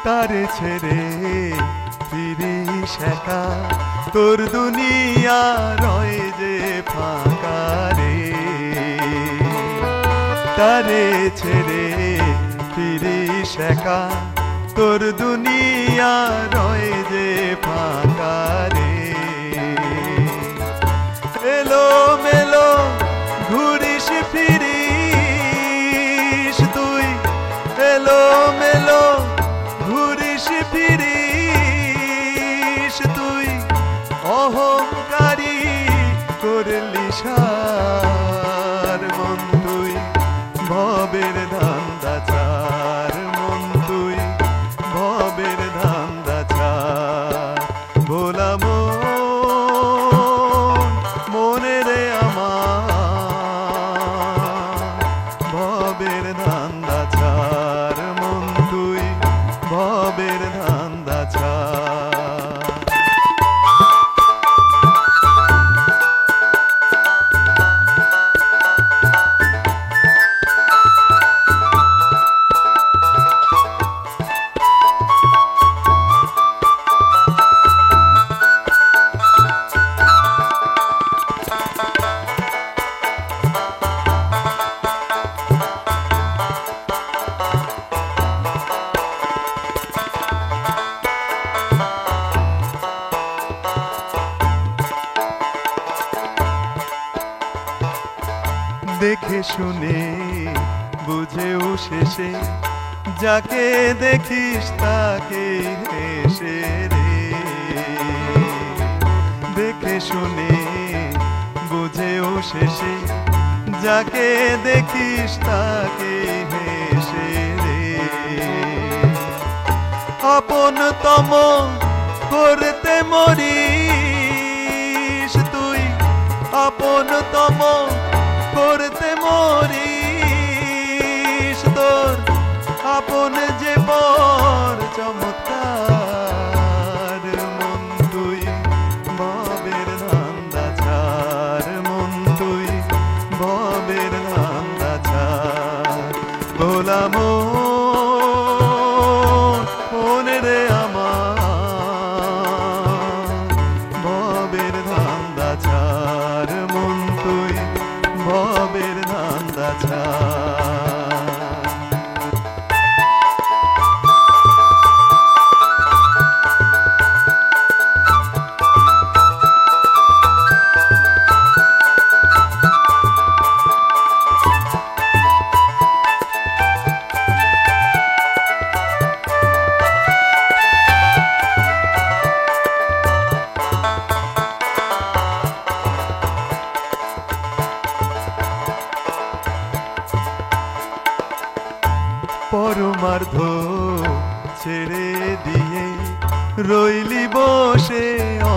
তারে ছেড়ে ফিরিস একা, তোর দুনিয়া রয় যে ফাঁকা রে। তারে ছেড়ে একা তোর দুনিয়া রয় যে ফাঁকা রে। এলো মেলো ঘুরিস ফিরিস তুই, এলো মেলো ঘুরিস ফিরিস তুই, অহংকারী করলি সার মন তুই, ভবের ধান্দা ছাড় মন তুই, ভবের ধান্দা ছাড়। ভোলা মনে রে আমার, ভবের ধান্দা ছাড় মন তুই, ভবের ধান্দা ছাড়। দেখে শুনে বুঝেও শেষে যাকে দেখিস তাকে হেসে রে। দেখে শুনে বুঝেও শেষে যাকে দেখিস তাকে হেসে রে। আপনতম করতে মরিস তুই, আপনতম করতে মরিস, তোর আপন যে বর চমৎকার মন তুই, ভবের ধান্দা ছাড় মন তুই, ভবের ধান্দা ছাড়। ভোলা মন রে আমার, ভবের ধান্দা ছাড় মন তুই, ভবের ধান্দা ছাড়। পরমার্ধ ছেড়ে দিয়ে রইলি বসে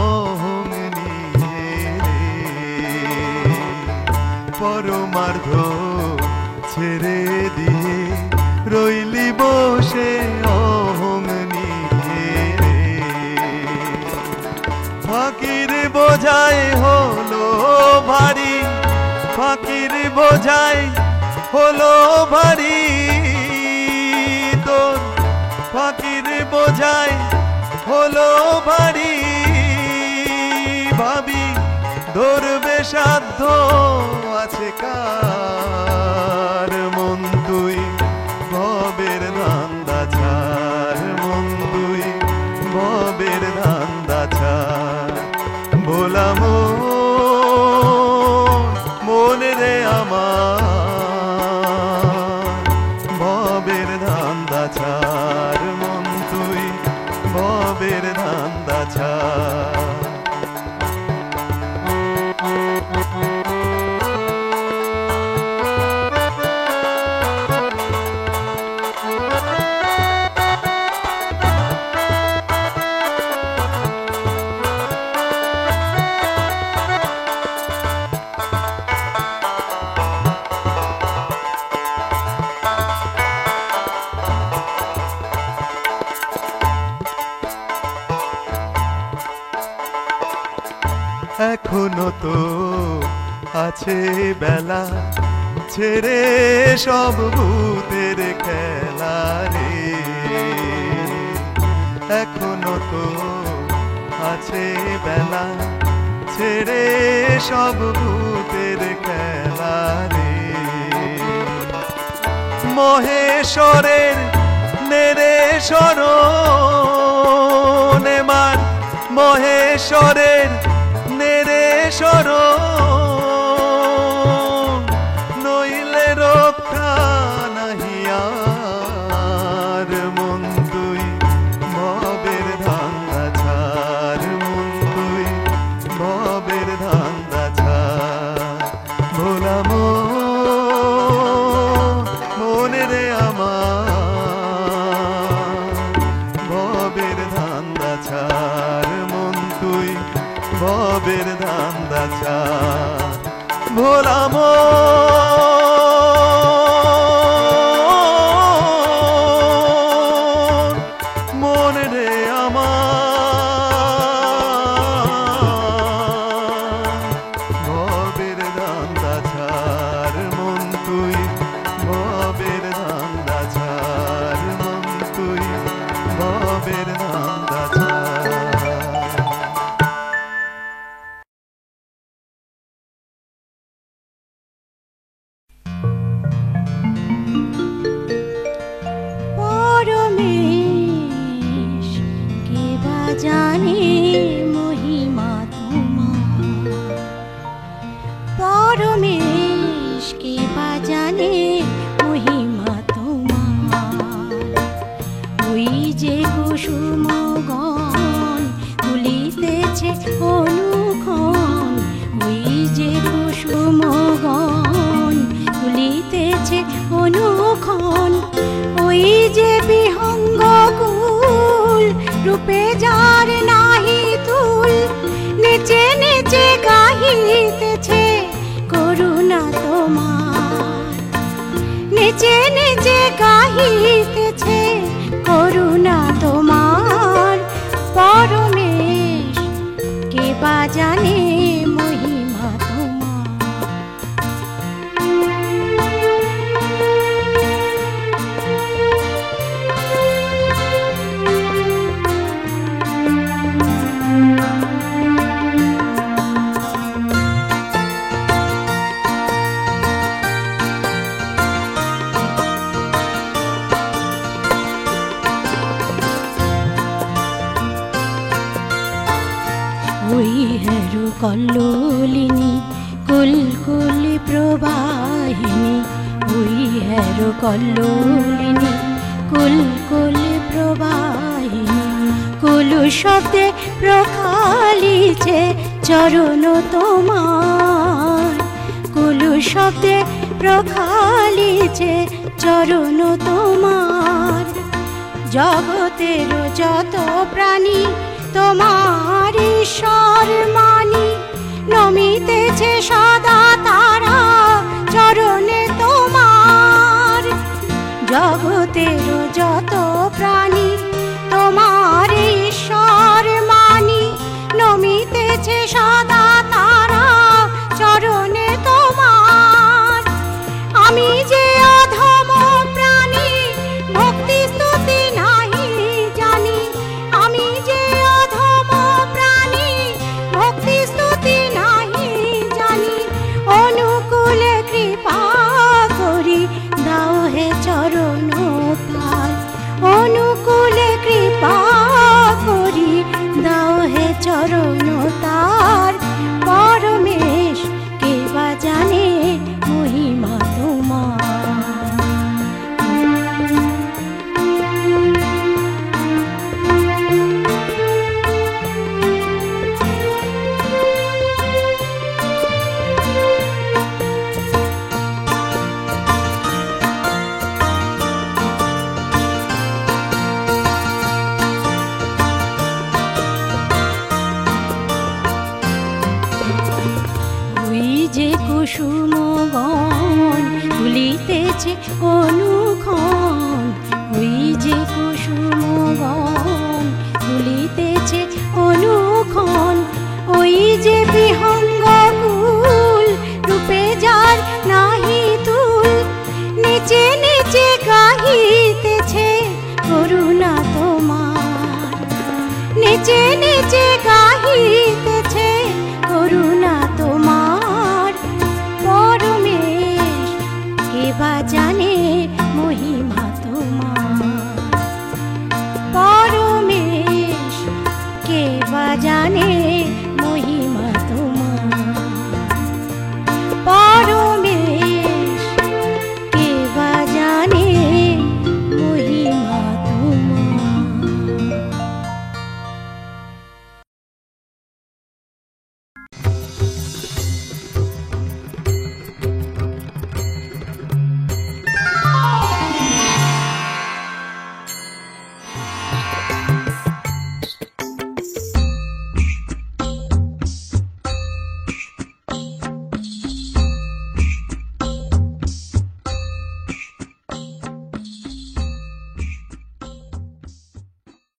অহং নিয়ে রে। পরমার্ধ ছেড়ে দিয়ে রইলি বসে অহং নিয়ে রে। ফাঁকির বোঝাই হলো ভারী, ফাঁকির বোঝাই হলো ভারী, তোর ফাঁকির বোঝাই হলো ভারী। ভাবি ধরবে সাধ্য আছে কার মন তুই, ভবের ধান্দা ছাড় মন তুই, ভবের ধান্দা ছাড়। ভোলা মন রে আমার, ভবের ধান্দা ছাড় মন তুই, ভবের ধান্দা ছাড়। এখনো তো আছে বেলা, ছেড়ে সব ভূতের খেলা রে। এখনো তো আছে বেলা, ছেড়ে সব ভূতের খেলা রে। মহেশ্বরের নেরে শরণ এমান মহেশ্বরের নেরে শরণ নইলে রক্ষা নাহি আর মন তুই ভবের ধান্দা ছাড় মন তুই ভবের ধান্দা ছাড় ভোলা মনে রে আমার ভবের ধান্দা ছাড় মন তুই ভবের ধান্দা ছাড় ভোলা মনে রে আমার ভবের ধান্দা ছাড় মন তুই ভবের ধান্দা ছাড় মন তুই ভবের ধান্দা ছাড় পরমেশ কে বা জানে মহিমা তোমার পরমেশ কে বা জানে মহিমা তোমার ওই যে কুসুমগণ তুলিতেছে অনুক্ষণ ওই যে কুসুমগণ তুলিতেছে অনুক্ষণ ওই যে বিহঙ্গ কুল রূপে যার নাহি তুল নেচে নেচে গাহিতেছে করুণা তোমার নেচে নেচে গাহিতেছে করুণা তোমার পরমেশ কে বা জানে মহিমা তোমার ওই হেরু কল্লোলিনী কুলকুলি প্রবাহিনী ওই হেরু কল্লোলিনী কুলকুলি প্রবাহিনী কুলু শব্দে প্রখালিছে চরণ তোমার কুলু শব্দে প্রখালিছে চরণ তোমার জগতের যত প্রাণী তোমার ঈশ্বর মানি নমিতেছে সদা তারা চরণে তোমার জগতের যত প্রাণী তোমার ঈশ্বর মানি নমিতেছে সদা তারা চরণে তোমার আমি যে অধম প্রাণী ভক্তি স্তুতি নাহি জানি আমি যে অধম প্রাণী ভক্তি স্তুতি নাহি জানি অনুকূলে কৃপা করি দাও হে চরণ তার অনুকূলে কৃপা করি দাও হে চরণ তার পরমেশ কে বা জানে মহিমা তোমার যে কুসুমগণ তুলিতেছে অনুক্ষণ ওই যে কুসুমগণ তুলিতেছে অনুক্ষণ ওই যে বিহঙ্গ কুল রূপে যার নাহি তুল নেচে নেচে গাহিতেছে করুণা তোমার নেচে